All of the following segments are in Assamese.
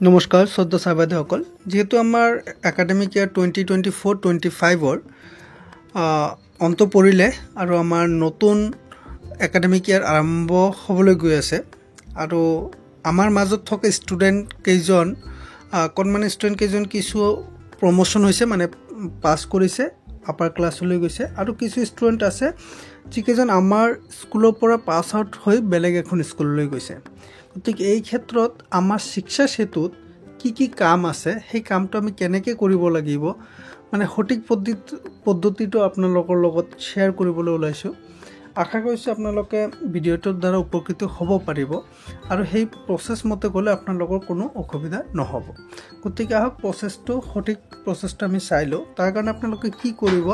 নমস্কাৰ শ্ৰদ্ধা ছাত্ৰসকল যেহেতু আমাৰ একাডেমিক ইয়াৰ 2024-25 অন্ত পৰিলে আৰু আমাৰ নতুন একাডেমিক ইয়াৰ আৰম্ভ হ'বলৈ গৈ আছে আৰু আমাৰ মাজত থকা ষ্টুডেণ্ট কেইজন কনমান ষ্টুডেণ্ট কেইজন কিছু প্ৰমোশন হৈছে মানে পাস কৰিছে আপাৰ ক্লাছলৈ গৈছে আৰু কিছু ষ্টুডেণ্ট আছে যিকেইজন আমাৰ স্কুলৰ পৰা পাস আউট হৈ বেলেগ এখন স্কুললৈ গৈছে গতিকে এই ক্ষেত্ৰত আমাৰ শিক্ষা সেতুত কি কাম আছে সেই কামটো আমি কেনেকৈ কৰিব লাগিব মানে সঠিক পদ্ধতিটো আপোনালোকৰ লগত শ্বেয়াৰ কৰিবলৈ ওলাইছো আশা কৰিছো আপোনালোকে ভিডিঅ'টোৰ দ্বাৰা উপকৃত হ'ব পাৰিব আৰু সেই প্ৰসেস মতে গলে আপোনালোকৰ কোনো অসুবিধা নহব গতিকে আহক প্ৰসেসটো সঠিক প্ৰসেসটো আমি চাই লওঁ তাৰ কাৰণে আপোনালোকে কি কৰিব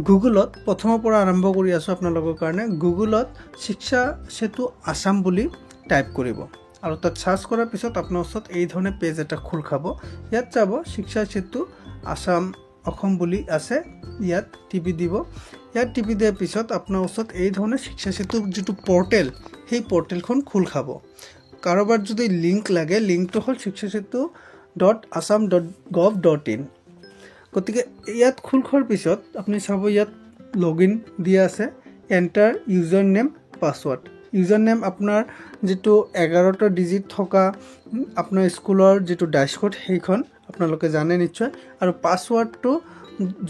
গুগলত প্ৰথমৰ পৰা আৰম্ভ কৰি আছো আপোনালোকৰ কাৰণে গুগলত শিক্ষা সেতু আসাম বুলি টাইপ কৰিব আৰু তাত সাৰ্চ কৰাৰ পিছত আপোনাৰ ওচৰত এই ধৰণে পেজ এটা খোল খাব ইয়াত যাব শিক্ষা সেতু আসাম অসম বুলি আছে ইয়াত টিপি দিব ইয়াত টিপি দিয়াৰ পিছত আপোনাৰ ওচৰত এই ধৰণে শিক্ষা সেতু যেটো পোৰ্টেল সেই পোৰ্টেলখন খোল খাব কাৰোবাৰ যদি লিংক লাগে লিংকটো হল shikshasetu.assam.gov.in গতিকে ইয়াত খোল খোৱাৰ পিছত আপুনি চাব ইয়াত লগইন দিয়া আছে enter user name password user name আপোনাৰ যেটো 11টা ডিজিট থকা আপোনাৰ স্কুলৰ যেটো ড্যাশবোৰ্ড সেইখন আপোনালোকে জানে নিশ্চয় আৰু পাসওয়াৰ্ডটো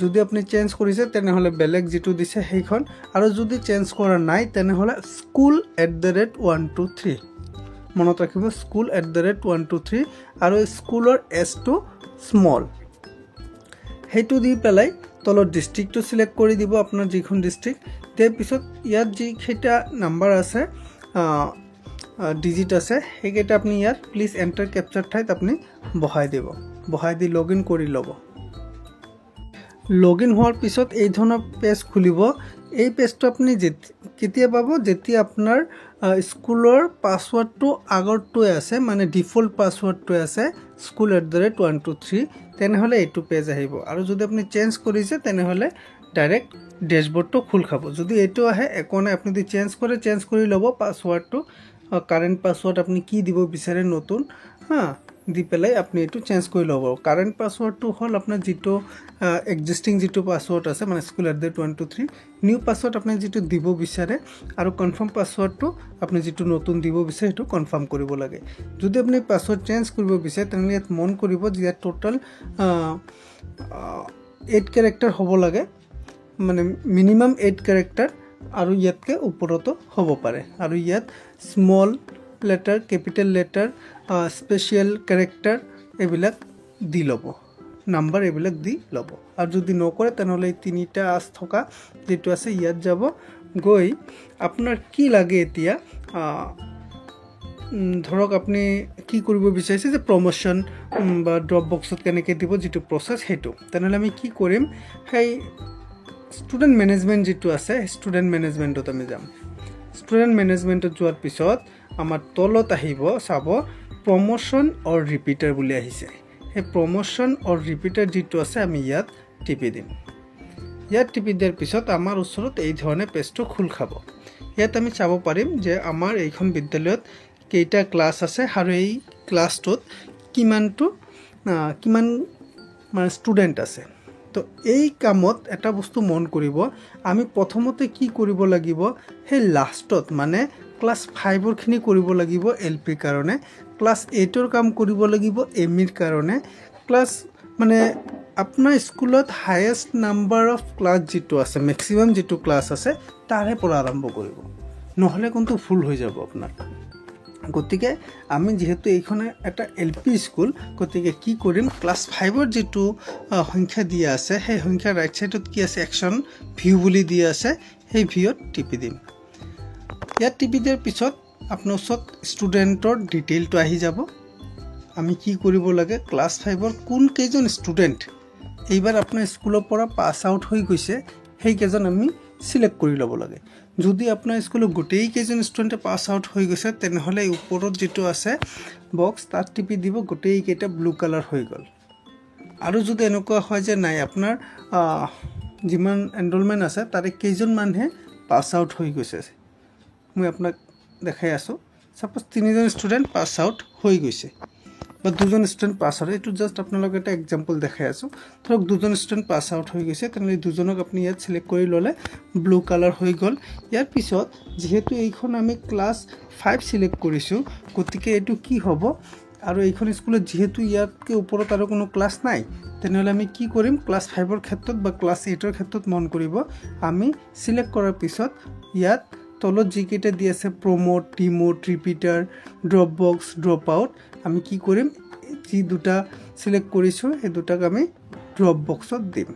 যদি আপুনি চেঞ্জ কৰিছে তেনেহলে বেলেগ যেটো দিছে সেইখন আৰু যদি চেঞ্জ কৰা নাই তেনেহলে school@123 মনত ৰাখিব school@123 আৰু স্কুলৰ s টো স্মল হেতু দি পেলাই তলত ডিস্ট্ৰিক্টটো সিলেক্ট কৰি দিব আপোনাৰ যিখন ডিস্ট্ৰিক্ট তাৰ পিছত ইয়াত যি খেটা নাম্বাৰ আছে ডিজিট আছে হেকেটা আপুনি ইয়াত প্লিজ এন্টাৰ ক্যাপচাৰ ঠাইত আপুনি বহাই দিব বহাই দি লগইন কৰি লব লগইন হোৱাৰ পিছত এই ধৰণৰ পেজ খুলিব এই পেজটো আপুনি কেতিয়া পাব যেতিয়া আপোনাৰ স্কুলৰ পাসওয়াৰ্ডটো আগৰটোৱে আছে মানে ডিফল্ট পাসওয়াৰ্ডটো আছে school@123 তেনেহলে এইটো পেজ আহিব আৰু যদি আপুনি চেঞ্জ কৰিছে তেনেহলে ডাইৰেক্ট ড্যাশবোৰ্ডটো খোল খাব যদি এইটো আহে একোনে আপুনি যদি চেঞ্জ কৰি লব পাসওয়াৰ্ডটো কাৰেন্ট পাসওয়াৰ্ড আপনি কি দিব বিচাৰে নতুন দি পেলাই আপনি এটো চেঞ্জ কৰি লব কাৰেন্ট পাসওয়াৰ্ডটো হল আপোনাৰ যেটো এক্সিস্টিং যেটো পাসওয়াৰ্ড আছে মানে school@123 নিউ পাসওয়াৰ্ড আপনি যেটো দিব বিচাৰে আৰু কনফাৰ্ম পাসওয়াৰ্ডটো আপনি যেটো নতুন দিব বিচাৰে এটো কনফাৰ্ম কৰিব লাগে যদি আপনি পাসওয়াৰ্ড চেঞ্জ কৰিব বিচাৰে তেনলে ইয়াত মন কৰিব যে টোটাল 8 ক্যাৰেক্টাৰ হ'ব লাগে মানে মিনিমাম 8 ক্যাৰেক্টাৰ আৰু ইয়াতকে ওপৰতো হ'ব পাৰে আৰু ইয়াত small letter capital letter special character এবিলাক দি লব নাম্বাৰ এবিলাক দি লব আৰু যদি নকৰে তেনেহলে তিনিটা আস থকা যেটো আছে ইয়াত যাব গৈ আপোনাৰ কি লাগে এতিয়া ধৰক আপুনি কি কৰিব বিচাৰিছে যে প্ৰমোশন বা ড্ৰপ বক্সত কেনেকৈ দিব যেটো প্ৰসেস হেতু তেনেহলে আমি কি কৰিম হেই স্টুডেন্ট ম্যানেজমেন্ট যেটো আছে স্টুডেন্ট ম্যানেজমেন্টত আমি যাম স্টুডেন্ট ম্যানেজমেন্টত যোৱাৰ পিছত আমাৰ তলত আহিব চাব প্ৰমোশন অৰ ৰিপিটাৰ বুলি আহিছে এই প্ৰমোশন অৰ ৰিপিটাৰ যেটো আছে আমি ইয়াত টিপি দিম ইয়াত টিপি দিয়াৰ পিছত আমাৰ ওচৰত এই ধৰণে পেজটো খোল খাব ইয়াত আমি চাব পাৰিম যে আমাৰ এইখন বিদ্যালয়ত কেইটা ক্লাছ আছে আৰু এই ক্লাছটোত কিমান মানে স্টুডেন্ট আছে তো এই কামত এটা বস্তু মন কৰিব আমি প্ৰথমতে কি কৰিব লাগিব হে লাষ্টত মানে ক্লাস 5 ৰ খিনি কৰিব লাগিব এলপি কাৰণে ক্লাস 8 ৰ কাম কৰিব লাগিব এমইৰ কাৰণে ক্লাস মানে আপোনাৰ স্কুলত হাইয়েস্ট নাম্বাৰ অফ ক্লাস যেটো আছে ম্যাক্সিমাম যেটো ক্লাস আছে তাৰে পৰা আৰম্ভ কৰিব নহলে কোনটো ফুল হৈ যাব আপোনাৰ গতিকে আমি যেহেতু এইখনে এটা এলপি স্কুল গতিকে কি কৰিম ক্লাস 5 ৰ যেটো সংখ্যা দিয়া আছে সেই সংখ্যা ৰাইট সাইডত কি আছে অ্যাকশন ভিউ বুলি দিয়া আছে সেই ভিউত টিপি দিম ইয়াত টিপি দিয়াৰ পিছত আপোনাৰ ওচৰত ষ্টুডেন্টৰ ডিটেইলটো আহি যাব আমি কি কৰিব লাগে ক্লাস 5 ৰ কোন কেইজন ষ্টুডেন্ট এইবাৰ আপোনাৰ স্কুলৰ পৰা পাস আউট হৈ গৈছে সেই কেইজন আমি সিলেক্ট কৰি লব লাগে যদি আপোনাৰ স্কুলৰ গোটেই কেইজন ষ্টুডেন্ট পাস আউট হৈ গৈছে তেনেহলে ওপৰত যেটো আছে বক্স তাত টিপি দিব গোটেই কেইটা ব্লু কালাৰ হৈ গল আৰু যদি এনেকুৱা হয় যে নাই আপোনাৰ যিমান এনৰোলমেন্ট আছে তাৰে কেইজন মানুহে পাস আউট হৈ গৈছে মই আপোনাক দেখাই আছো সাপোজ 3জন ষ্টুডেন্ট পাস আউট হৈ গৈছে বা দুজন ষ্টুডেণ্ট পাছ আউট, এইটো জাষ্ট আপোনালোকে এটা এক্সাম্পল দেখাই আছোঁ। ধৰক দুজন ষ্টুডেণ্ট পাছ আউট হৈ গৈছে, তেনেহ'লে দুজনক আপুনি ইয়াত চিলেক্ট কৰি ল'লে ব্লু কালাৰ হৈ গ'ল। ইয়াৰ পিছত যিহেতু এইখন আমি ক্লাছ 5 চিলেক্ট কৰিছোঁ, গতিকে এইটো কি হ'ব, আৰু এইখন স্কুলত যিহেতু ইয়াতকৈ ওপৰত আৰু কোনো ক্লাছ নাই, তেনেহ'লে আমি কি কৰিম, ক্লাছ 5ৰ ক্ষেত্ৰত বা ক্লাছ 8ৰ ক্ষেত্ৰত মন কৰিব, আমি চিলেক্ট কৰাৰ পিছত ইয়াত তলত যিকেইটা দি আছে promote, demote, repeater, drop box, drop out, আমি কি কৰিম, যি দুটা চিলেক্ট কৰিছোঁ সেই দুটাক আমি ড্ৰপ বক্সত দিম।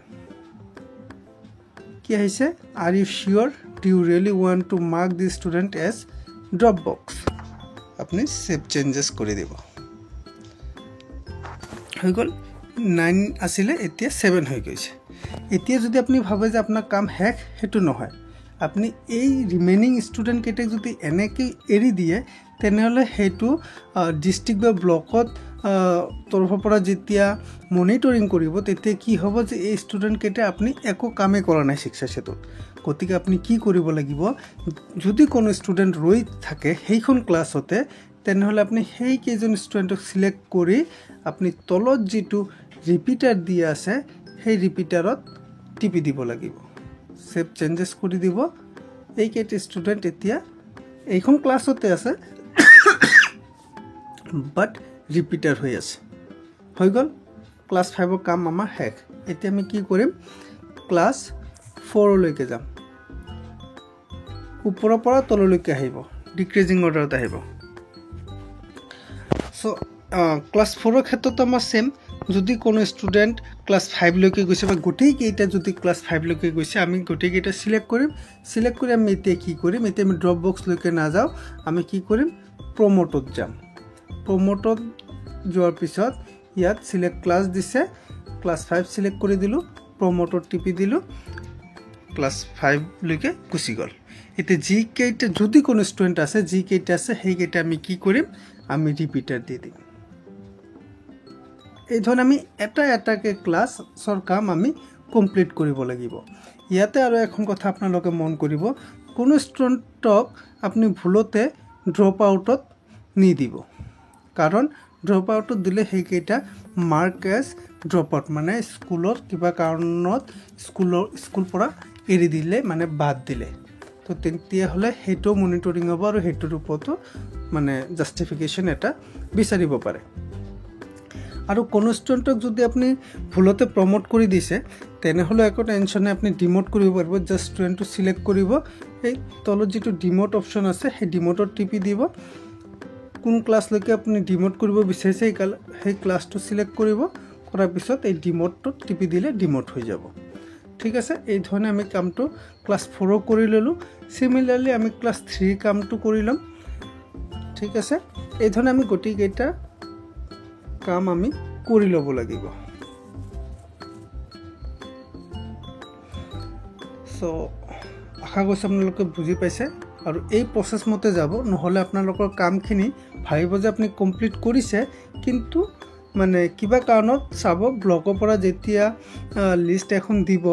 কি আহিছে, are you sure, do you really want to mark the student as drop box, আপুনি চেভ চেঞ্জেছ কৰি দিব। হৈ গ'ল, 9 আছিলে এতিয়া 7 হৈ গৈছে। এতিয়া যদি আপুনি ভাবে যে আপোনাৰ কাম শেষ, সেইটো নহয়, আপুনি এই ৰিমেইনিং ষ্টুডেণ্টকেইটাক যদি এনেকৈ এৰি দিয়ে, তেনেহ'লে সেইটো ডিষ্ট্ৰিক্ট বা ব্লকত তৰফৰ পৰা যেতিয়া মনিটৰিং কৰিব, তেতিয়া কি হ'ব যে এই ষ্টুডেণ্টকেইটা আপুনি একো কামেই কৰা নাই শিক্ষা সেতুত। গতিকে আপুনি কি কৰিব লাগিব, যদি কোনো ষ্টুডেণ্ট ৰৈ থাকে সেইখন ক্লাছতে, তেনেহ'লে আপুনি সেইকেইজন ষ্টুডেণ্টক চিলেক্ট কৰি আপুনি তলত যিটো ৰিপিটাৰ দিয়া আছে সেই ৰিপিটাৰত টিপি দিব লাগিব, চেভ চেঞ্জেছ কৰি দিব। এইকেইটা ষ্টুডেণ্ট এতিয়া এইখন ক্লাছতে আছে বাট ৰিপিটাৰ হৈ আছে। হৈ গ'ল, ক্লাছ 5ৰ কাম আমাৰ শেষ। এতিয়া আমি কি কৰিম, ক্লাছ 4লৈকে যাম, ওপৰৰ পৰা তললৈকে আহিব, ডিক্ৰিজিং অৰ্ডাৰত আহিব। চ' ক্লাছ 4ৰ ক্ষেত্ৰত আমাৰ ছেম, যদি কোনো ষ্টুডেণ্ট ক্লাছ 5লৈকে গৈছে বা গোটেইকেইটা যদি ক্লাছ 5লৈকে গৈছে, আমি গোটেইকেইটা চিলেক্ট কৰিম। চিলেক্ট কৰি আমি এতিয়া কি কৰিম, এতিয়া আমি ড্ৰপ বক্সলৈকে নাযাওঁ, আমি কি কৰিম, প্ৰমোটত যাম। প্ৰমোটত যোৱাৰ পিছত ইয়াত চিলেক্ট ক্লাছ দিছে, ক্লাছ 5 চিলেক্ট কৰি দিলোঁ, প্ৰমোটত টিপি দিলোঁ, ক্লাছ 5লৈকে গুচি গ'ল। এতিয়া যিকেইটা যদি কোনো ষ্টুডেণ্ট আছে, যিকেইটা আছে সেইকেইটা আমি কি কৰিম, আমি ৰিপিটাৰ দি দিম। এই ধৰণে আমি এটা এটাকৈ ক্লাছৰ কাম আমি কমপ্লিট কৰিব লাগিব। ইয়াতে আৰু এখন কথা আপোনালোকে মন কৰিব, কোনো ষ্টুডেণ্টক আপুনি ভুলতে ড্ৰপ আউটত নিদিব, কাৰণ ড্ৰপ আউটত দিলে সেইকেইটা মাৰ্ক এজ ড্ৰপ আউট, মানে স্কুলত কিবা কাৰণত স্কুল পৰা এৰি দিলে, মানে বাদ দিলে, তো তেতিয়াহ'লে সেইটো মনিটৰিং হ'ব আৰু সেইটোৰ ওপৰতো মানে জাষ্টিফিকেশ্যন এটা বিচাৰিব পাৰে। আৰু কোনো ষ্টুডেণ্টক যদি আপুনি ভুলতে প্ৰমোট কৰি দিছে, তেনেহ'লে একো টেনশ্যন নাই, আপুনি ডিমোট কৰিব পাৰিব। জাষ্ট ষ্টুডেণ্টটো চিলেক্ট কৰিব, এই তলত যিটো ডিমোট অপশ্যন আছে সেই ডিমোটত টিপি দিব, কোন ক্লাছলৈকে আপুনি ডিমোট কৰিব বিচাৰিছে সেই ক্লাছটো চিলেক্ট কৰিব, কৰাৰ পিছত এই ডিমোটটোত টিপি দিলে ডিমোট হৈ যাব। ঠিক আছে, এই ধৰণে আমি কামটো ক্লাছ 4 কৰি ল'লোঁ। চিমিলাৰলি আমি ক্লাছ 3 কামটো কৰি ল'ম। ঠিক আছে, এই ধৰণে আমি গোটেইকেইটা কাম আমি কৰি ল'ব লাগিব। চ' আশা কৰিছোঁ আপোনালোকে বুজি পাইছে আৰু এই প্ৰচেছ মতে যাব, নহ'লে আপোনালোকৰ কামখিনি ভাবিব যে আপুনি কমপ্লিট কৰিছে, কিন্তু মানে কিবা কাৰণত চাব ব্লকৰ পৰা যেতিয়া লিষ্ট এখন দিব,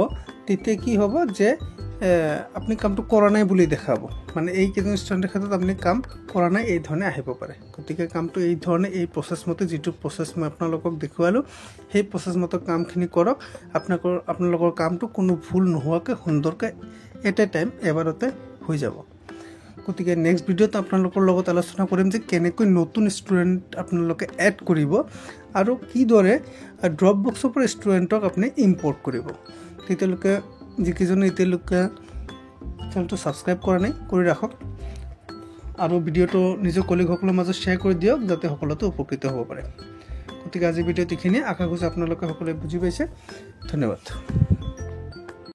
তেতিয়া কি হ'ব যে আপুনি কামটো কৰা নাই বুলি দেখাব, মানে এইকেইজন ষ্টুডেণ্টৰ ক্ষেত্ৰত আপুনি কাম কৰা নাই, এই ধৰণে আহিব পাৰে। গতিকে কামটো এই ধৰণে, এই প্ৰচেছ মতে, যিটো প্ৰচেছ মই আপোনালোকক দেখুৱালোঁ সেই প্ৰচেছ মতে কামখিনি কৰক। আপোনালোকৰ কামটো কোনো ভুল নোহোৱাকৈ সুন্দৰকৈ এট এ টাইম এবাৰতে হৈ যাব। গতিকে নেক্সট ভিডিঅ'ত আপোনালোকৰ লগত আলোচনা কৰিম যে কেনেকৈ নতুন ষ্টুডেণ্ট আপোনালোকে এড কৰিব আৰু কিদৰে ড্ৰপ বক্সৰ পৰা ষ্টুডেণ্টক আপুনি ইম্পৰ্ট কৰিব। তেতিয়ালৈকে যিকেইজনে এতিয়ালৈকে চেনেলটো ছাবস্ক্ৰাইব কৰা নাই, কৰি ৰাখক আৰু ভিডিঅ'টো নিজৰ কলিগসকলৰ মাজত শ্বেয়াৰ কৰি দিয়ক, যাতে সকলোতে উপকৃত হ'ব পাৰে। গতিকে আজি ভিডিঅ'ত এইখিনিয়ে, আশা কৰিছোঁ আপোনালোকে সকলোৱে বুজি পাইছে। ধন্যবাদ।